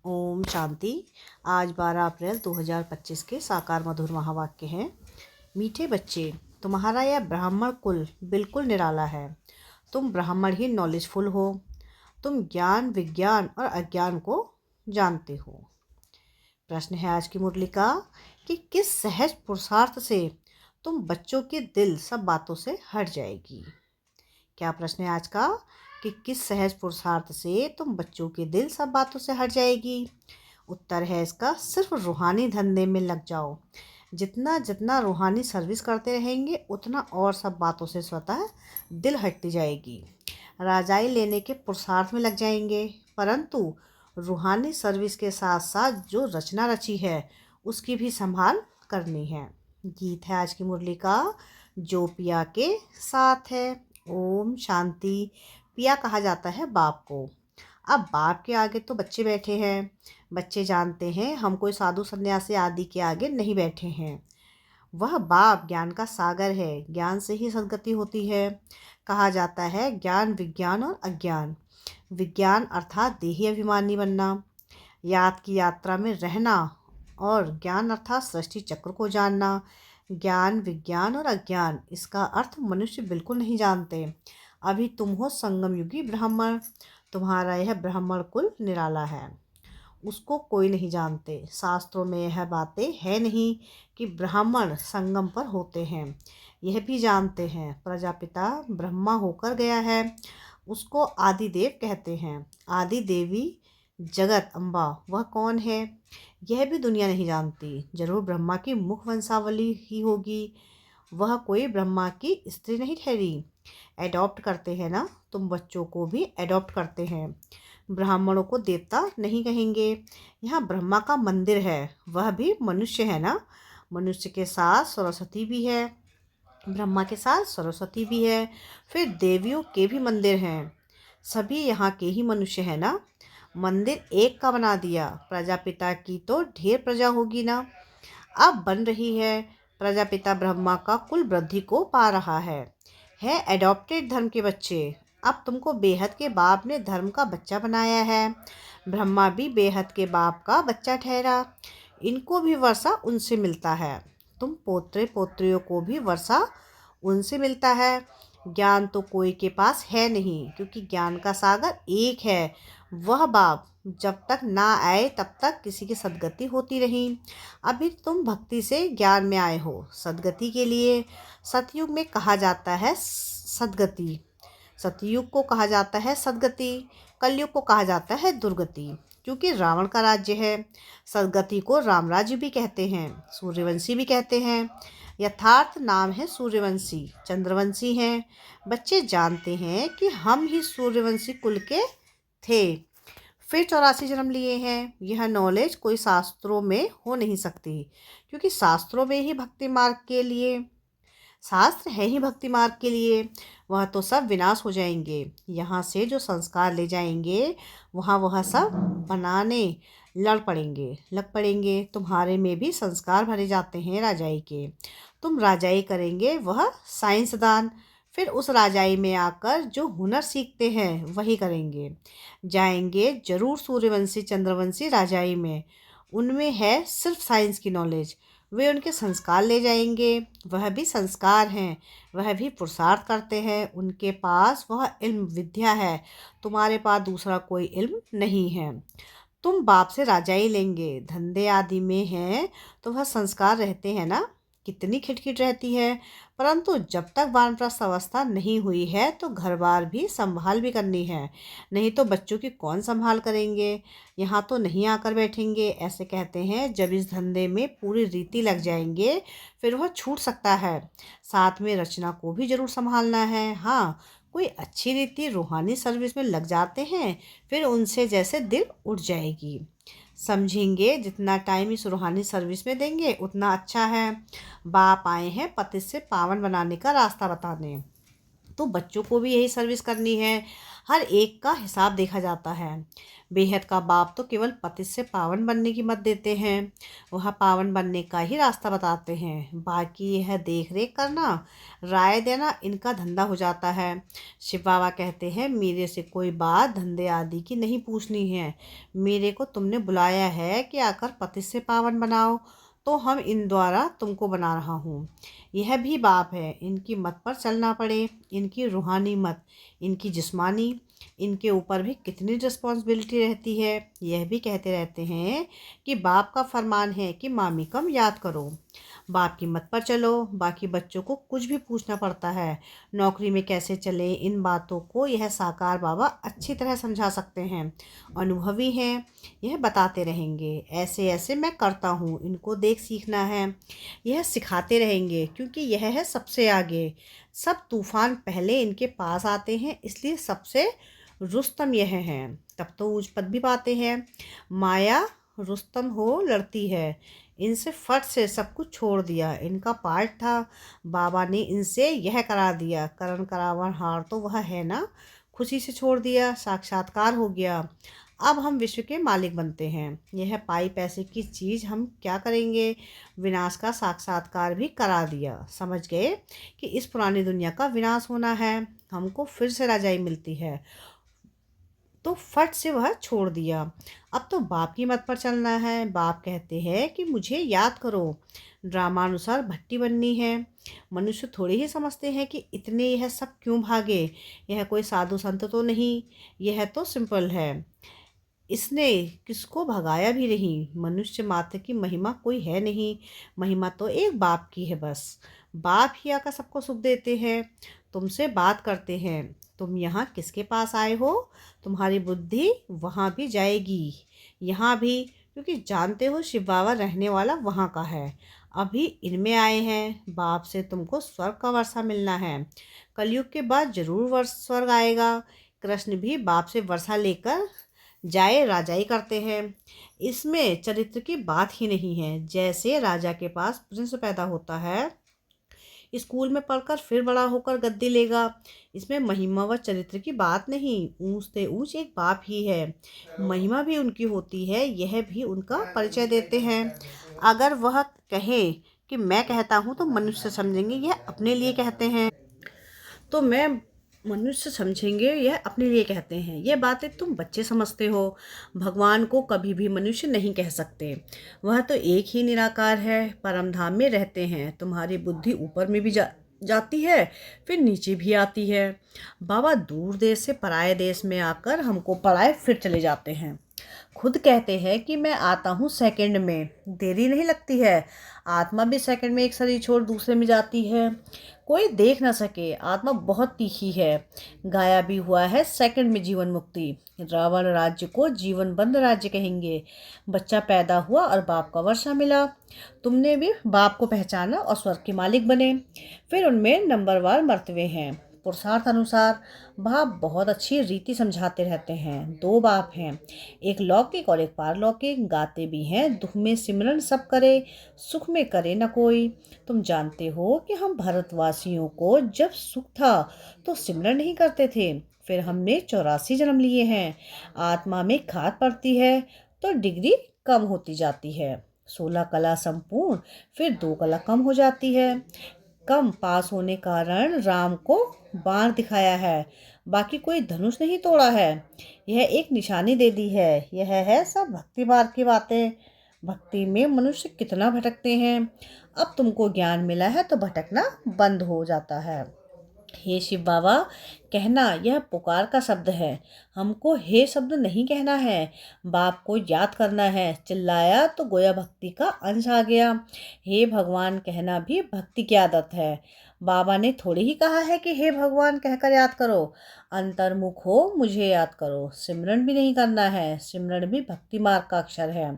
ओम शांति। आज 12 अप्रैल 2025 के साकार मधुर महावाक्य हैं। मीठे बच्चे, तुम्हारा यह ब्राह्मण कुल बिल्कुल निराला है। तुम ब्राह्मण ही नॉलेजफुल हो। तुम ज्ञान, विज्ञान और अज्ञान को जानते हो। प्रश्न है आज की मुरली का कि किस सहज पुरुषार्थ से तुम बच्चों के दिल सब बातों से हट जाएगी। क्या प्रश्न है आज का कि किस सहज पुरुषार्थ से तुम बच्चों के दिल सब बातों से हट जाएगी। उत्तर है इसका सिर्फ रूहानी धंधे में लग जाओ। जितना जितना रूहानी सर्विस करते रहेंगे उतना और सब बातों से स्वतः दिल हटती जाएगी। राजाई लेने के पुरुषार्थ में लग जाएंगे, परंतु रूहानी सर्विस के साथ साथ जो रचना रची है उसकी भी संभाल करनी है। गीत है आज की मुरली का, जो पिया के साथ है। ओम शांति। पिया कहा जाता है बाप को। अब बाप के आगे तो बच्चे बैठे हैं। बच्चे जानते हैं हम कोई साधु सन्यासी आदि के आगे नहीं बैठे हैं। वह बाप ज्ञान का सागर है। ज्ञान से ही सद्गति होती है। कहा जाता है ज्ञान, विज्ञान और अज्ञान। विज्ञान अर्थात देही अभिमानी बनना, याद की यात्रा में रहना, और ज्ञान अर्थात सृष्टि चक्र को जानना। ज्ञान, विज्ञान और अज्ञान, इसका अर्थ मनुष्य बिल्कुल नहीं जानते। अभी तुम हो संगम युगी ब्राह्मण। तुम्हारा यह ब्राह्मण कुल निराला है, उसको कोई नहीं जानते। शास्त्रों में यह बातें है नहीं कि ब्राह्मण संगम पर होते हैं। यह भी जानते हैं प्रजापिता ब्रह्मा होकर गया है, उसको आदिदेव कहते हैं। आदि देवी जगत अम्बा वह कौन है, यह भी दुनिया नहीं जानती। जरूर ब्रह्मा की मुख वंशावली ही होगी। वह कोई ब्रह्मा की स्त्री नहीं ठहरी। एडॉप्ट करते हैं ना, तुम बच्चों को भी एडॉप्ट करते हैं। ब्राह्मणों को देवता नहीं कहेंगे। यहाँ ब्रह्मा का मंदिर है, वह भी मनुष्य है ना। मनुष्य के साथ सरस्वती भी है, ब्रह्मा के साथ सरस्वती भी है। फिर देवियों के भी मंदिर हैं। सभी यहाँ के ही मनुष्य हैं ना। मंदिर एक का बना दिया, प्रजापिता की तो ढेर प्रजा होगी ना। अब बन रही है। प्रजापिता ब्रह्मा का कुल वृद्धि को पा रहा है एडॉप्टेड धर्म के बच्चे। अब तुमको बेहद के बाप ने धर्म का बच्चा बनाया है। ब्रह्मा भी बेहद के बाप का बच्चा ठहरा। इनको भी वर्षा उनसे मिलता है। तुम पोत्रे पोत्रियों को भी वर्षा उनसे मिलता है। ज्ञान तो कोई के पास है नहीं, क्योंकि ज्ञान का सागर एक है। वह बाप जब तक ना आए तब तक किसी की सद्गति होती रही। अभी तुम भक्ति से ज्ञान में आए हो सद्गति के लिए। सतयुग में कहा जाता है सद्गति, सतयुग को कहा जाता है सद्गति, कलयुग को कहा जाता है दुर्गति, क्योंकि रावण का राज्य है। सद्गति को राम राज्य भी कहते हैं, सूर्यवंशी भी कहते हैं। यथार्थ नाम है सूर्यवंशी, चंद्रवंशी हैं। बच्चे जानते हैं कि हम ही सूर्यवंशी कुल के थे, फिर 84 जन्म लिए हैं। यह नॉलेज कोई शास्त्रों में हो नहीं सकती, क्योंकि शास्त्रों में ही भक्ति मार्ग के लिए, शास्त्र है ही भक्ति मार्ग के लिए। वह तो सब विनाश हो जाएंगे। यहाँ से जो संस्कार ले जाएंगे वहाँ वह सब बनाने लग पड़ेंगे। तुम्हारे में भी संस्कार भरे जाते हैं राजाई के। तुम राजाई करेंगे वह साइंसदान, फिर उस राजाई में आकर जो हुनर सीखते हैं वही करेंगे। जाएंगे जरूर सूर्यवंशी चंद्रवंशी राजाई में। उनमें है सिर्फ साइंस की नॉलेज, वे उनके संस्कार ले जाएंगे। वह भी संस्कार हैं, वह भी पुरुषार्थ करते हैं। उनके पास वह इल्म विद्या है, तुम्हारे पास दूसरा कोई इल्म नहीं है। तुम बाप से राजाई लेंगे, धंधे आदि में हैं तो वह संस्कार रहते हैं ना। कितनी खिटखिट रहती है, परंतु जब तक वानप्रस्थ अवस्था नहीं हुई है तो घर बार भी संभाल भी करनी है। नहीं तो बच्चों की कौन संभाल करेंगे। यहाँ तो नहीं आकर बैठेंगे। ऐसे कहते हैं जब इस धंधे में पूरी रीति लग जाएंगे फिर वह छूट सकता है। साथ में रचना को भी जरूर संभालना है। हाँ, कोई अच्छी रीति रूहानी सर्विस में लग जाते हैं फिर उनसे जैसे दिल उठ जाएगी। समझेंगे जितना टाइम इस रूहानी सर्विस में देंगे उतना अच्छा है। बाप आए हैं पतित से पावन बनाने का रास्ता बताने, तो बच्चों को भी यही सर्विस करनी है। हर एक का हिसाब देखा जाता है। बेहद का बाप तो केवल पति से पावन बनने की मत देते हैं, वह पावन बनने का ही रास्ता बताते हैं। बाकी यह देख रेख करना, राय देना इनका धंधा हो जाता है। शिव बाबा कहते हैं, मेरे से कोई बात धंधे आदि की नहीं पूछनी है। मेरे को तुमने बुलाया है कि आकर पति से पावन बनाओ, तो हम इन द्वारा तुमको बना रहा हूँ। यह भी बाप है, इनकी मत पर चलना पड़े। इनकी रूहानी मत, इनकी जिस्मानी, इनके ऊपर भी कितनी रिस्पॉन्सिबिलिटी रहती है। यह भी कहते रहते हैं कि बाप का फरमान है कि मामी कम याद करो, बाप की मत पर चलो। बाकी बच्चों को कुछ भी पूछना पड़ता है, नौकरी में कैसे चले, इन बातों को यह साकार बाबा अच्छी तरह समझा सकते हैं। अनुभवी हैं, यह बताते रहेंगे, ऐसे ऐसे मैं करता हूँ, इनको देख सीखना है। यह सिखाते रहेंगे क्योंकि यह है सबसे आगे। सब तूफान पहले इनके पास आते हैं, इसलिए सबसे रुस्तम यह हैं। तब तो ऊंच पद भी पाते हैं। माया रुस्तम हो लड़ती है, इनसे फट से सब कुछ छोड़ दिया। इनका पार्ट था, बाबा ने इनसे यह करा दिया। करण करावन हार तो वह है ना, खुशी से छोड़ दिया, साक्षात्कार हो गया। अब हम विश्व के मालिक बनते हैं। यह पाई पैसे की चीज़ हम क्या करेंगे। विनाश का साक्षात्कार भी करा दिया। समझ गए कि इस पुरानी दुनिया का विनाश होना है, हमको फिर से राजाई मिलती है, तो फट से वह छोड़ दिया। अब तो बाप की मत पर चलना है। बाप कहते हैं कि मुझे याद करो, ड्रामानुसार भट्टी बननी है। मनुष्य थोड़े ही समझते हैं कि इतने यह सब क्यों भागे। यह कोई साधु संत तो नहीं, यह तो सिंपल है। इसने किसको भगाया भी नहीं। मनुष्य मात्र की महिमा कोई है नहीं, महिमा तो एक बाप की है बस। बाप ही आकर सबको सुख देते हैं। तुमसे बात करते हैं, तुम यहाँ किसके पास आए हो। तुम्हारी बुद्धि वहाँ भी जाएगी, यहाँ भी, क्योंकि जानते हो शिव बाबा रहने वाला वहाँ का है। अभी इनमें आए हैं। बाप से तुमको स्वर्ग का वर्षा मिलना है। कलयुग के बाद जरूर स्वर्ग आएगा। कृष्ण भी बाप से वर्षा लेकर जाए राजाई करते हैं। इसमें चरित्र की बात ही नहीं है। जैसे राजा के पास प्रिंस पैदा होता है, स्कूल में पढ़कर फिर बड़ा होकर गद्दी लेगा। इसमें महिमा व चरित्र की बात नहीं, ऊंच से ऊंच एक बाप ही है। महिमा भी उनकी होती है, यह भी उनका परिचय देते हैं। अगर वह कहें कि मैं कहता हूँ तो मनुष्य समझेंगे यह अपने लिए कहते हैं, तो मैं मनुष्य समझेंगे यह अपने लिए कहते हैं। यह बातें तुम बच्चे समझते हो, भगवान को कभी भी मनुष्य नहीं कह सकते। वह तो एक ही निराकार है, परम धाम में रहते हैं। तुम्हारी बुद्धि ऊपर में भी जाती है, फिर नीचे भी आती है। बाबा दूर देश से पराये देश में आकर हमको पढ़ाए फिर चले जाते हैं। खुद कहते हैं कि मैं आता हूँ सेकंड में, देरी नहीं लगती है। आत्मा भी सेकंड में एक शरीर छोड़ दूसरे में जाती है, कोई देख ना सके। आत्मा बहुत तीखी है। गाया भी हुआ है सेकंड में जीवन मुक्ति। रावण राज्य को जीवन बंद राज्य कहेंगे। बच्चा पैदा हुआ और बाप का वर्षा मिला। तुमने भी बाप को पहचाना और स्वर्ग के मालिक बने। फिर उनमें नंबरवार मर्तबे हैं। पुरुषार्थ अनुसार बाप बहुत अच्छी रीति समझाते रहते हैं। दो बाप हैं, एक लौकिक और एक पारलौकिक। गाते भी हैं, दुख में सिमरन सब करे, सुख में करे न कोई। तुम जानते हो कि हम भारतवासियों को जब सुख था तो सिमरन नहीं करते थे। फिर हमने 84 जन्म लिए हैं। आत्मा में खाद पड़ती है तो डिग्री कम होती जाती है। 16 कला संपूर्ण, फिर 2 कला कम हो जाती है। कम पास होने कारण राम को बाण दिखाया है, बाकी कोई धनुष नहीं तोड़ा है। यह एक निशानी दे दी है। यह है सब भक्ति मार्ग की बातें। भक्ति में मनुष्य कितना भटकते हैं। अब तुमको ज्ञान मिला है तो भटकना बंद हो जाता है। हे शिव बाबा कहना यह पुकार का शब्द है, हमको हे शब्द नहीं कहना है। बाप को याद करना है। चिल्लाया तो गोया भक्ति का अंश आ गया। हे भगवान कहना भी भक्ति की आदत है। बाबा ने थोड़ी ही कहा है कि हे भगवान कहकर याद करो। अंतर्मुख हो मुझे याद करो। सिमरन भी नहीं करना है, सिमरन भी भक्ति मार्ग का अक्षर है।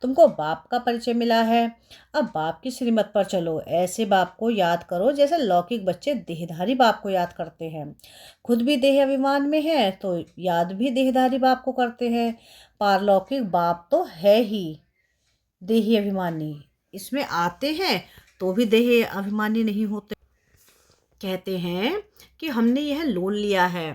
तुमको बाप का परिचय मिला है, अब बाप की श्रीमत पर चलो। ऐसे बाप को याद करो जैसे लौकिक बच्चे देहधारी बाप को याद करते हैं। खुद भी देह अभिमान में है तो याद भी देहधारी बाप को करते हैं। पारलौकिक बाप तो है ही देही अभिमानी, इसमें आते हैं तो भी देह अभिमानी नहीं होते। कहते हैं कि हमने यह लोन लिया है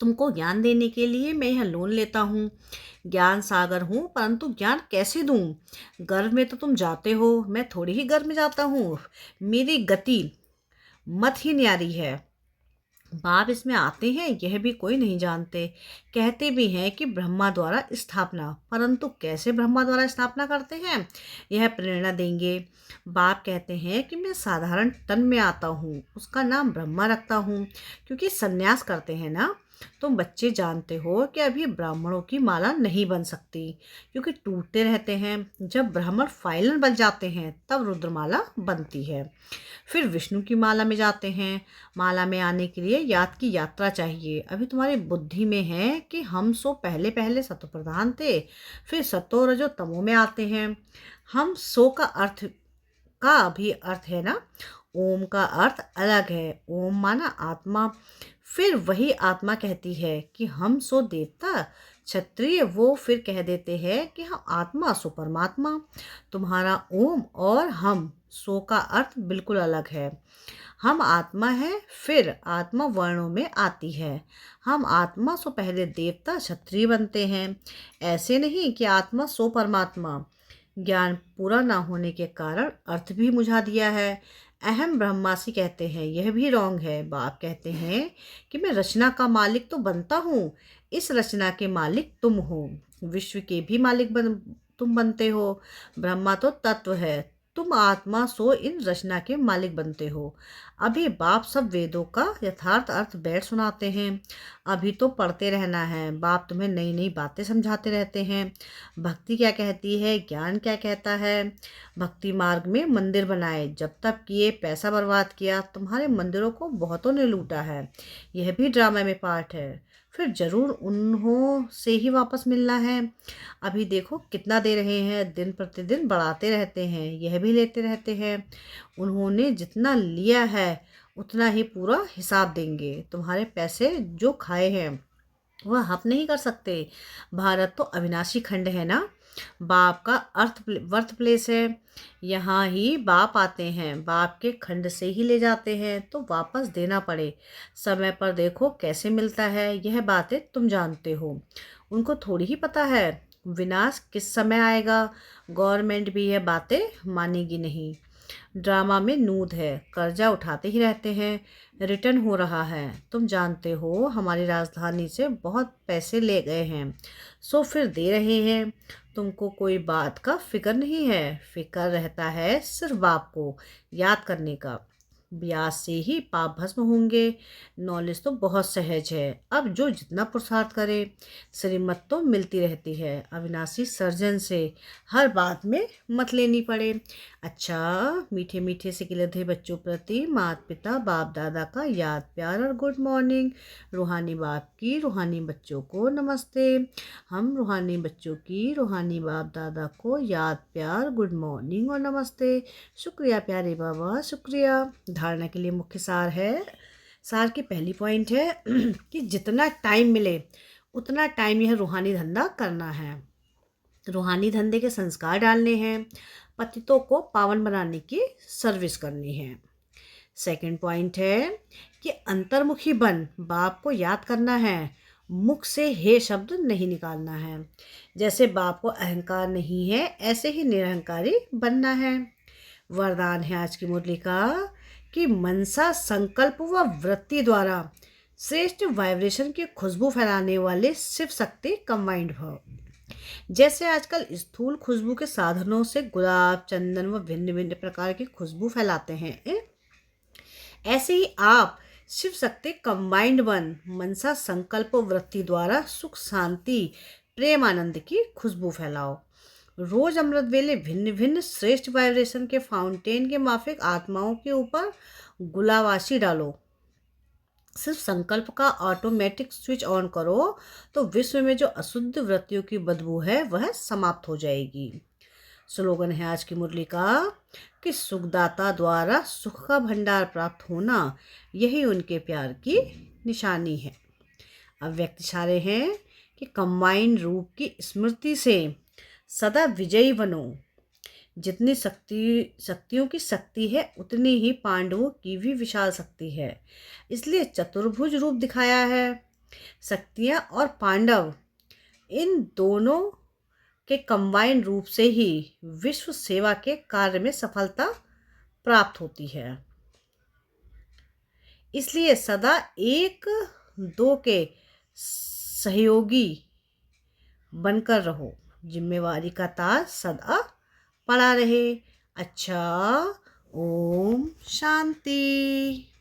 तुमको ज्ञान देने के लिए मैं यह लोन लेता हूँ। ज्ञान सागर हूँ, परंतु ज्ञान कैसे दूँ? गर्भ में तो तुम जाते हो, मैं थोड़ी ही गर्भ में जाता हूँ। मेरी गति मत ही न्यारी है। बाप इसमें आते हैं यह भी कोई नहीं जानते। कहते भी हैं कि ब्रह्मा द्वारा स्थापना, परंतु कैसे ब्रह्मा द्वारा स्थापना करते हैं यह प्रेरणा देंगे। बाप कहते हैं कि मैं साधारण तन में आता हूँ, उसका नाम ब्रह्मा रखता हूँ, क्योंकि सन्यास करते हैं ना। तुम बच्चे जानते हो कि अभी ब्राह्मणों की माला नहीं बन सकती, क्योंकि टूटते रहते हैं। जब ब्राह्मण फाइनल बन जाते हैं तब रुद्रमाला बनती है। फिर विष्णु की माला में जाते हैं। माला में आने के लिए याद की यात्रा चाहिए। अभी तुम्हारी बुद्धि में है कि हम सो पहले पहले सतो प्रधान थे, फिर सतो रजो तमो में आते हैं। हम सो का भी अर्थ है ना, ओम का अर्थ अलग है। ओम माना आत्मा। फिर वही आत्मा कहती है कि हम सो देवता क्षत्रिय, वो फिर कह देते हैं कि हम आत्मा सो परमात्मा। तुम्हारा ओम और हम सो का अर्थ बिल्कुल अलग है। हम आत्मा है, फिर आत्मा वर्णों में आती है। हम आत्मा सो पहले देवता क्षत्रिय बनते हैं। ऐसे नहीं कि आत्मा सो परमात्मा। ज्ञान पूरा ना होने के कारण अर्थ भी मुझा दिया है। अहम ब्रह्मासी कहते हैं, यह भी रॉन्ग है। बाप कहते हैं कि मैं रचना का मालिक तो बनता हूँ, इस रचना के मालिक तुम हो। विश्व के भी मालिक तुम बनते हो। ब्रह्मा तो तत्व है, तुम आत्मा सो इन रचना के मालिक बनते हो। अभी बाप सब वेदों का यथार्थ अर्थ बैठ सुनाते हैं। अभी तो पढ़ते रहना है। बाप तुम्हें नई नई बातें समझाते रहते हैं। भक्ति क्या कहती है, ज्ञान क्या कहता है। भक्ति मार्ग में मंदिर बनाए, जब तक किए पैसा बर्बाद किया। तुम्हारे मंदिरों को बहुतों ने लूटा है, यह भी ड्रामा में पार्ट है। फिर जरूर उन्हों से ही वापस मिलना है। अभी देखो कितना दे रहे हैं, दिन प्रतिदिन बढ़ाते रहते हैं, यह भी लेते रहते हैं। उन्होंने जितना लिया है उतना ही पूरा हिसाब देंगे। तुम्हारे पैसे जो खाए हैं वह हप नहीं कर सकते। भारत तो अविनाशी खंड है ना। बाप का वर्थ प्लेस है। यहाँ ही बाप आते हैं, बाप के खंड से ही ले जाते हैं तो वापस देना पड़े। समय पर देखो कैसे मिलता है, यह बातें तुम जानते हो। उनको थोड़ी ही पता है विनाश किस समय आएगा। गवर्नमेंट भी यह बातें मानेगी नहीं। ड्रामा में नूद है, कर्जा उठाते ही रहते हैं। रिटर्न हो रहा है, तुम जानते हो हमारी राजधानी से बहुत पैसे ले गए हैं, सो फिर दे रहे हैं। तुमको कोई बात का फिक्र नहीं है, फिक्र रहता है सिर्फ बाप को याद करने का। ब्याज से ही पाप भस्म होंगे। नॉलेज तो बहुत सहज है, अब जो जितना पुरुषार्थ करे। श्रीमत तो मिलती रहती है अविनाशी सर्जन से, हर बात में मत लेनी पड़े। अच्छा, मीठे मीठे से गिलधे बच्चों प्रति माता पिता बाप दादा का याद प्यार और गुड मॉर्निंग। रूहानी बाप की रूहानी बच्चों को नमस्ते। हम रूहानी बच्चों की रूहानी बाप दादा को याद प्यार गुड मॉर्निंग और नमस्ते। शुक्रिया प्यारे बाबा, शुक्रिया। धारणा के लिए मुख्य सार है। सार की पहली पॉइंट है कि जितना टाइम मिले उतना टाइम यह रूहानी धंधा करना है, रूहानी धंधे के संस्कार डालने हैं, पतितों को पावन बनाने की सर्विस करनी है। सेकंड पॉइंट है कि अंतर्मुखी बन बाप को याद करना है, मुख से हे शब्द नहीं निकालना है। जैसे बाप को अहंकार नहीं है, ऐसे ही निरहंकारी बनना है। वरदान है आज की मुरली का कि मनसा संकल्प व वृत्ति द्वारा श्रेष्ठ वाइब्रेशन की खुशबू फैलाने वाले शिव शक्ति कंबाइंड भव। जैसे आजकल स्थूल खुशबू के साधनों से गुलाब चंदन व भिन्न भिन्न प्रकार की खुशबू फैलाते हैं, ऐसे ही आप शिव शक्ति कंबाइंड वन मनसा संकल्प वृत्ति द्वारा सुख शांति प्रेम आनंद की खुशबू फैलाओ। रोज अमृत वेले भिन्न भिन्न श्रेष्ठ वाइब्रेशन के फाउंटेन के माफिक आत्माओं के ऊपर गुलावाशी डालो। सिर्फ संकल्प का ऑटोमेटिक स्विच ऑन करो तो विश्व में जो अशुद्ध वृत्तियों की बदबू है वह समाप्त हो जाएगी। स्लोगन है आज की मुरली का कि सुखदाता द्वारा सुख का भंडार प्राप्त होना यही उनके प्यार की निशानी है। अब व्यक्ति इशारे हैं कि कंबाइंड रूप की स्मृति से सदा विजयी बनो। जितनी शक्तियों की शक्ति है उतनी ही पांडवों की भी विशाल शक्ति है, इसलिए चतुर्भुज रूप दिखाया है। शक्तियाँ और पांडव इन दोनों के कंबाइंड रूप से ही विश्व सेवा के कार्य में सफलता प्राप्त होती है। इसलिए सदा एक दो के सहयोगी बनकर रहो। जिम्मेवारी का ताज सदा पड़ा रहे। अच्छा, ओम शांति।